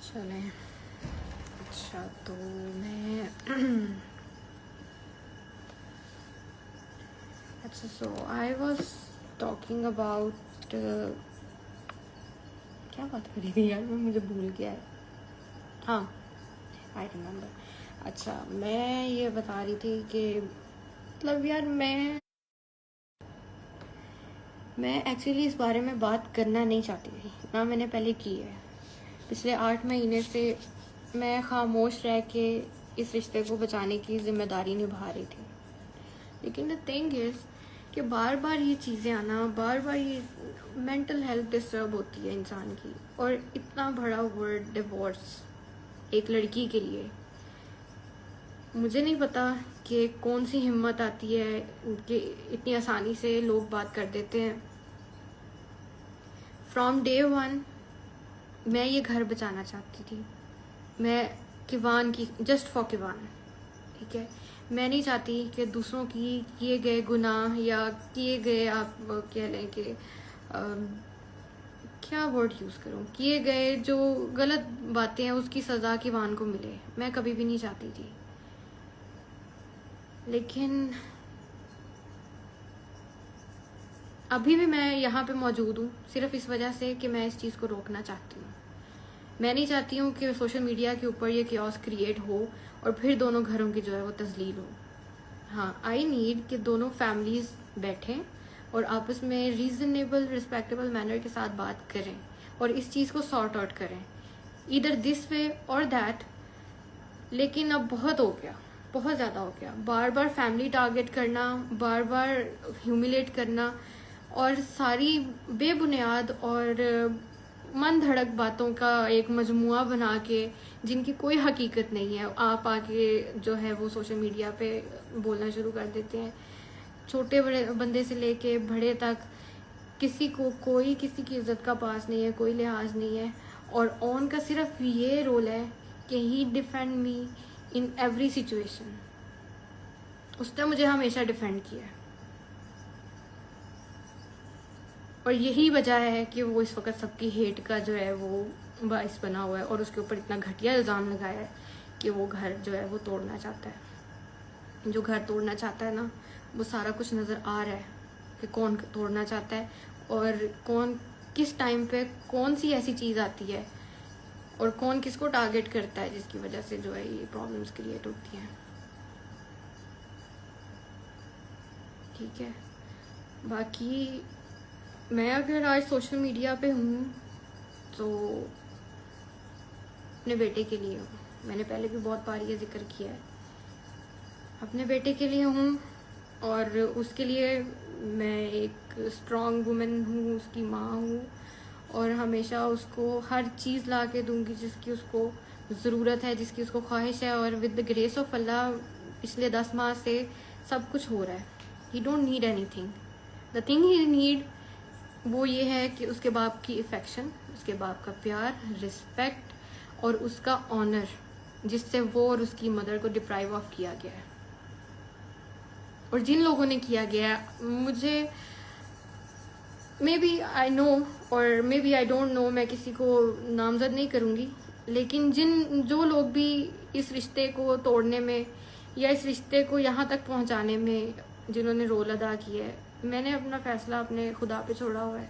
चलें। अच्छा तो मैं अच्छा सो आई वॉज टॉकिंग अबाउट क्या बात करी थी यार, मैं मुझे भूल गया है। हाँ, आई रिमेम्बर। अच्छा, मैं ये बता रही थी कि मतलब यार मैं एक्चुअली इस बारे में बात करना नहीं चाहती थी, ना मैंने पहले की है। पिछले 8 महीने से मैं खामोश रह के इस रिश्ते को बचाने की जिम्मेदारी निभा रही थी। लेकिन द थिंग इज़ कि बार बार ये चीज़ें आना, बार बार ये मेंटल हेल्थ डिस्टर्ब होती है इंसान की। और इतना बड़ा वर्ड डिवोर्स एक लड़की के लिए, मुझे नहीं पता कि कौन सी हिम्मत आती है कि इतनी आसानी से लोग बात कर देते हैं। फ्रॉम डे वन मैं ये घर बचाना चाहती थी। मैं किवान की, जस्ट फॉर किवान, ठीक है। मैं नहीं चाहती कि दूसरों की किए गए गुनाह या किए गए, आप कह लें कि क्या वर्ड यूज़ करूं, किए गए जो गलत बातें हैं उसकी सज़ा किवान को मिले। मैं कभी भी नहीं चाहती थी। लेकिन अभी भी मैं यहाँ पे मौजूद हूँ सिर्फ इस वजह से कि मैं इस चीज़ को रोकना चाहती हूँ। मैं नहीं चाहती हूँ कि सोशल मीडिया के ऊपर ये क्योस क्रिएट हो और फिर दोनों घरों की जो है वो तजलील हो। हाँ, आई नीड कि दोनों फैमिलीज बैठें और आपस में रीजनेबल रिस्पेक्टेबल मैनर के साथ बात करें और इस चीज़ को सॉर्ट आउट करें, इधर दिस वे और दैट। लेकिन अब बहुत हो गया, बहुत ज़्यादा हो गया। बार बार फैमिली टारगेट करना, बार बार ह्यूमिलेट करना और सारी बेबुनियाद और मन धड़क बातों का एक मजमुआ बना के जिनकी कोई हकीकत नहीं है, आप आके जो है वो सोशल मीडिया पे बोलना शुरू कर देते हैं। छोटे बड़े बंदे से लेके बड़े तक किसी को कोई किसी की इज्जत का पास नहीं है, कोई लिहाज नहीं है। और ऑन का सिर्फ ये रोल है कि he defend me in every situation. उसने मुझे हमेशा डिफेंड किया है और यही वजह है कि वो इस वक्त सबकी हेट का जो है वो बाइस बना हुआ है और उसके ऊपर इतना घटिया इल्ज़ाम लगाया है कि वो घर जो है वो तोड़ना चाहता है। जो घर तोड़ना चाहता है ना, वो सारा कुछ नज़र आ रहा है कि कौन तोड़ना चाहता है और कौन किस टाइम पे कौन सी ऐसी चीज़ आती है और कौन किसको टारगेट करता है जिसकी वजह से जो है ये प्रॉब्लम्स क्रिएट होती हैं। ठीक है, बाकी मैं अगर आज सोशल मीडिया पे हूँ तो अपने बेटे के लिए हूँ। मैंने पहले भी बहुत बार ये जिक्र किया है, अपने बेटे के लिए हूँ और उसके लिए मैं एक स्ट्रॉन्ग वुमेन हूँ, उसकी माँ हूँ और हमेशा उसको हर चीज़ ला के दूँगी जिसकी उसको ज़रूरत है, जिसकी उसको ख्वाहिश है। और विद द ग्रेस ऑफ अल्लाह पिछले 10 माह से सब कुछ हो रहा है। ही don't need anything, the thing he need वो ये है कि उसके बाप की इफेक्शन, उसके बाप का प्यार, रिस्पेक्ट और उसका ऑनर, जिससे वो और उसकी मदर को डिप्राइव ऑफ किया गया है। और जिन लोगों ने किया गया है, मुझे मे बी आई नो और maybe I don't know, मैं किसी को नामजद नहीं करूँगी, लेकिन जो लोग भी इस रिश्ते को तोड़ने में या इस रिश्ते को यहाँ तक पहुँचाने में जिन्होंने रोल अदा किया है, मैंने अपना फैसला अपने खुदा पे छोड़ा हुआ है।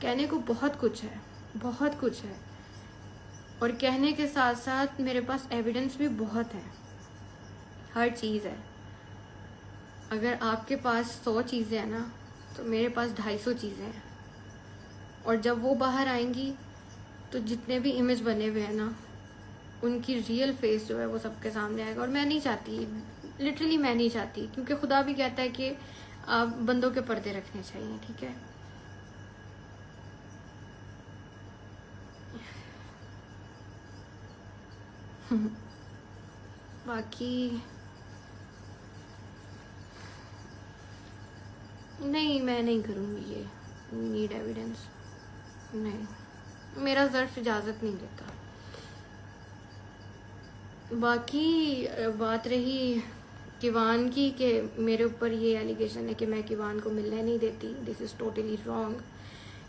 कहने को बहुत कुछ है, बहुत कुछ है, और कहने के साथ साथ मेरे पास एविडेंस भी बहुत है, हर चीज़ है। अगर आपके पास 100 चीज़ें हैं ना, तो मेरे पास 250 चीज़ें हैं। और जब वो बाहर आएंगी तो जितने भी इमेज बने हुए हैं ना, उनकी रियल फेस जो है वो सबके सामने आएगा। और मैं नहीं चाहती, लिटरली मैं नहीं चाहती, क्योंकि खुदा भी कहता है कि आप बंदों के पर्दे रखने चाहिए, ठीक है। बाकी नहीं, मैं नहीं करूँगी ये नीड एविडेंस, नहीं, मेरा ज़र्फ इजाज़त नहीं देता। बाकी बात रही किवान की कि मेरे ऊपर ये एलिगेशन है कि मैं किवान को मिलने नहीं देती, दिस इज़ टोटली रॉन्ग।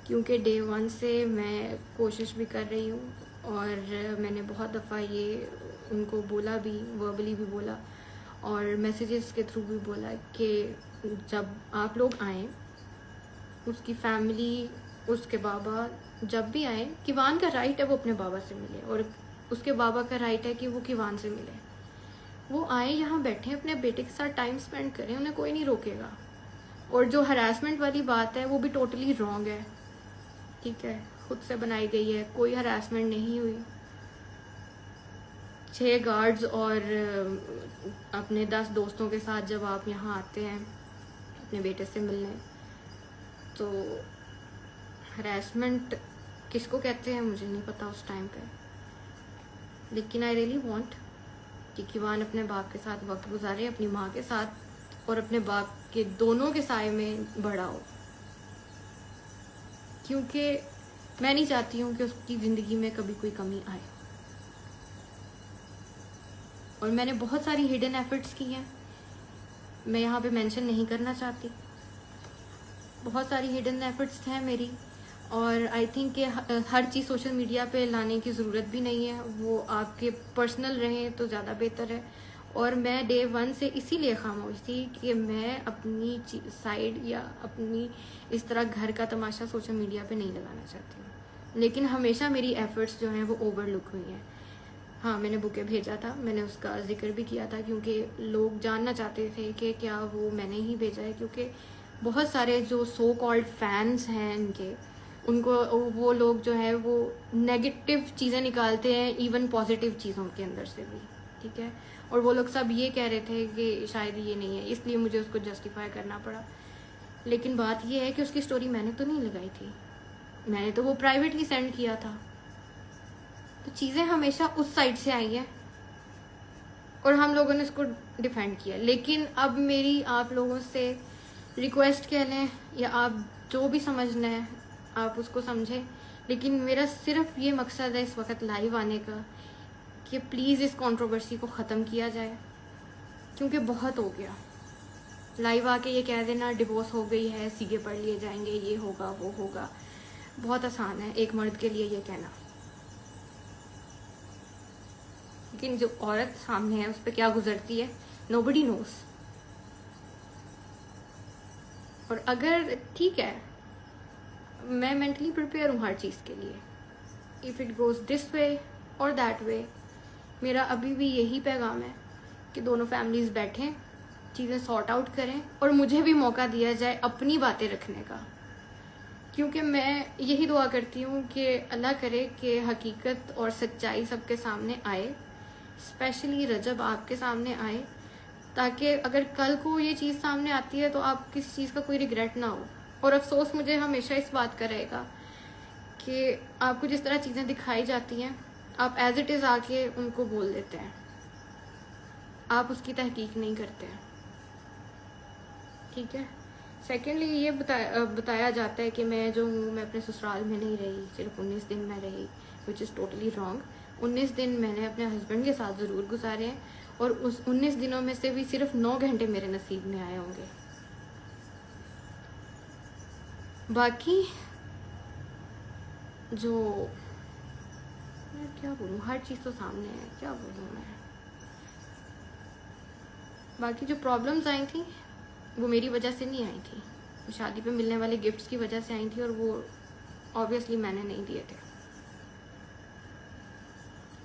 क्योंकि डे वन से मैं कोशिश भी कर रही हूँ और मैंने बहुत दफ़ा ये उनको बोला भी, वर्बली भी बोला और मैसेजेस के थ्रू भी बोला कि जब आप लोग आएँ, उसकी फैमिली, उसके बाबा जब भी आए, किवान का राइट है वो अपने बाबा से मिले और उसके बाबा का राइट है कि वो किवान से मिले। वो आए, यहाँ बैठे, अपने बेटे के साथ टाइम स्पेंड करें, उन्हें कोई नहीं रोकेगा। और जो हरासमेंट वाली बात है वो भी टोटली रॉन्ग है, ठीक है, खुद से बनाई गई है, कोई हरासमेंट नहीं हुई। 6 गार्ड्स और अपने 10 दोस्तों के साथ जब आप यहाँ आते हैं अपने बेटे से मिलने, तो हरासमेंट किसको कहते हैं मुझे नहीं पता उस टाइम पे, लेकिन आई रियली वांट कि किवान अपने बाप के साथ वक्त गुजारे, अपनी माँ के साथ और अपने बाप के दोनों के साए में बड़ा हो, क्योंकि मैं नहीं चाहती हूँ कि उसकी ज़िंदगी में कभी कोई कमी आए। और मैंने बहुत सारी हिडन एफर्ट्स की हैं, मैं यहाँ पे मेंशन नहीं करना चाहती, बहुत सारी हिडन एफर्ट्स हैं मेरी। और आई थिंक कि हर चीज़ सोशल मीडिया पे लाने की ज़रूरत भी नहीं है, वो आपके पर्सनल रहें तो ज़्यादा बेहतर है। और मैं डे 1 से इसीलिए खामोश थी कि मैं अपनी साइड या अपनी इस तरह घर का तमाशा सोशल मीडिया पे नहीं लगाना चाहती हूँ। लेकिन हमेशा मेरी एफ़र्ट्स जो हैं वो ओवरलुक हुई हैं। हाँ, मैंने बुके भेजा था, मैंने उसका जिक्र भी किया था, क्योंकि लोग जानना चाहते थे कि क्या वो मैंने ही भेजा है, क्योंकि बहुत सारे जो सो कॉल्ड फैंस हैं इनके, उनको वो लोग जो है वो नेगेटिव चीज़ें निकालते हैं इवन पॉजिटिव चीज़ों के अंदर से भी, ठीक है। और वो लोग सब ये कह रहे थे कि शायद ये नहीं है, इसलिए मुझे उसको जस्टिफाई करना पड़ा। लेकिन बात ये है कि उसकी स्टोरी मैंने तो नहीं लगाई थी, मैंने तो वो प्राइवेटली सेंड किया था। तो चीज़ें हमेशा उस साइड से आई हैं और हम लोगों ने इसको डिफेंड किया। लेकिन अब मेरी आप लोगों से रिक्वेस्ट कह लें या आप जो भी समझना है आप उसको समझें, लेकिन मेरा सिर्फ ये मकसद है इस वक्त लाइव आने का कि प्लीज़ इस कंट्रोवर्सी को ख़त्म किया जाए, क्योंकि बहुत हो गया। लाइव आके ये कह देना डिवोर्स हो गई है, सीगे पढ़ लिए जाएंगे, ये होगा वो होगा, बहुत आसान है एक मर्द के लिए ये कहना, लेकिन जो औरत सामने है उस पर क्या गुजरती है नोबडी नोस। और अगर ठीक है, मैं मेंटली प्रिपेयर हूँ हर चीज़ के लिए, if it goes this way और दैट वे। मेरा अभी भी यही पैगाम है कि दोनों फैमिलीज़ बैठें, चीज़ें सॉर्ट आउट करें और मुझे भी मौका दिया जाए अपनी बातें रखने का, क्योंकि मैं यही दुआ करती हूँ कि अल्लाह करे कि हकीकत और सच्चाई सबके सामने आए, स्पेशली रजब आपके सामने आए, ताकि अगर कल को ये चीज़ सामने आती है तो आप किसी चीज़ का कोई रिग्रेट ना हो। और अफसोस मुझे हमेशा इस बात का रहेगा कि आपको जिस तरह चीज़ें दिखाई जाती हैं आप एज इट इज़ आके उनको बोल देते हैं, आप उसकी तहकीक नहीं करते हैं, ठीक है। सेकेंडली ये बताया जाता है कि मैं जो हूँ, मैं अपने ससुराल में नहीं रही, सिर्फ 19 दिन मैं रही, विच इज़ टोटली रॉन्ग। 19 दिन मैंने अपने हस्बैंड के साथ ज़रूर गुजारे हैं और उस 19 दिनों में से भी सिर्फ 9 घंटे मेरे नसीब में आए होंगे। बाकी जो मैं क्या बोलूँ, हर चीज़ तो सामने है, क्या बोलूँ मैं। बाकी जो प्रॉब्लम्स आई थी वो मेरी वजह से नहीं आई थी, वो शादी पे मिलने वाले गिफ्ट्स की वजह से आई थी और वो ऑब्वियसली मैंने नहीं दिए थे।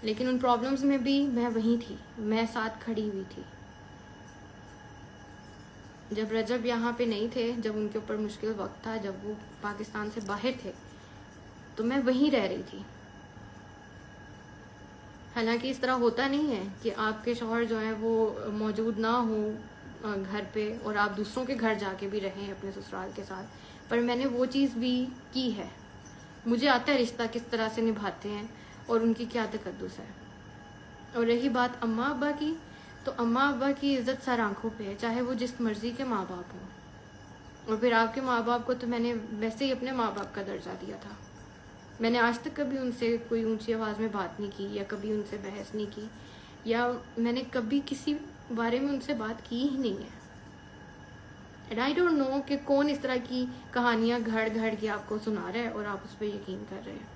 लेकिन उन प्रॉब्लम्स में भी मैं वहीं थी, मैं साथ खड़ी हुई थी। जब रजब यहाँ पे नहीं थे, जब उनके ऊपर मुश्किल वक्त था, जब वो पाकिस्तान से बाहर थे, तो मैं वहीं रह रही थी। हालांकि इस तरह होता नहीं है कि आपके शौहर जो है वो मौजूद ना हो घर पे और आप दूसरों के घर जाके भी रहें अपने ससुराल के साथ, पर मैंने वो चीज़ भी की है। मुझे आता है रिश्ता किस तरह से निभाते हैं और उनकी क्या तकद्दुस है। और रही बात अम्मा अब्बा की, तो अम्मा अब्बा की इज़्ज़त सर आंखों पे है, चाहे वो जिस मर्ज़ी के माँ बाप हों। और फिर आपके माँ बाप को तो मैंने वैसे ही अपने माँ बाप का दर्जा दिया था। मैंने आज तक कभी उनसे कोई ऊंची आवाज़ में बात नहीं की या कभी उनसे बहस नहीं की, या मैंने कभी किसी बारे में उनसे बात की ही नहीं है। एंड आई डोंट नो कि कौन इस तरह की कहानियाँ घड़ घड़ के आपको सुना रहा है और आप उस पर यकीन कर रहे हैं।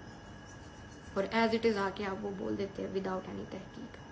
और एज इट इज़ आके आप वो बोल देते हैं विदाउट एनी तहकीक।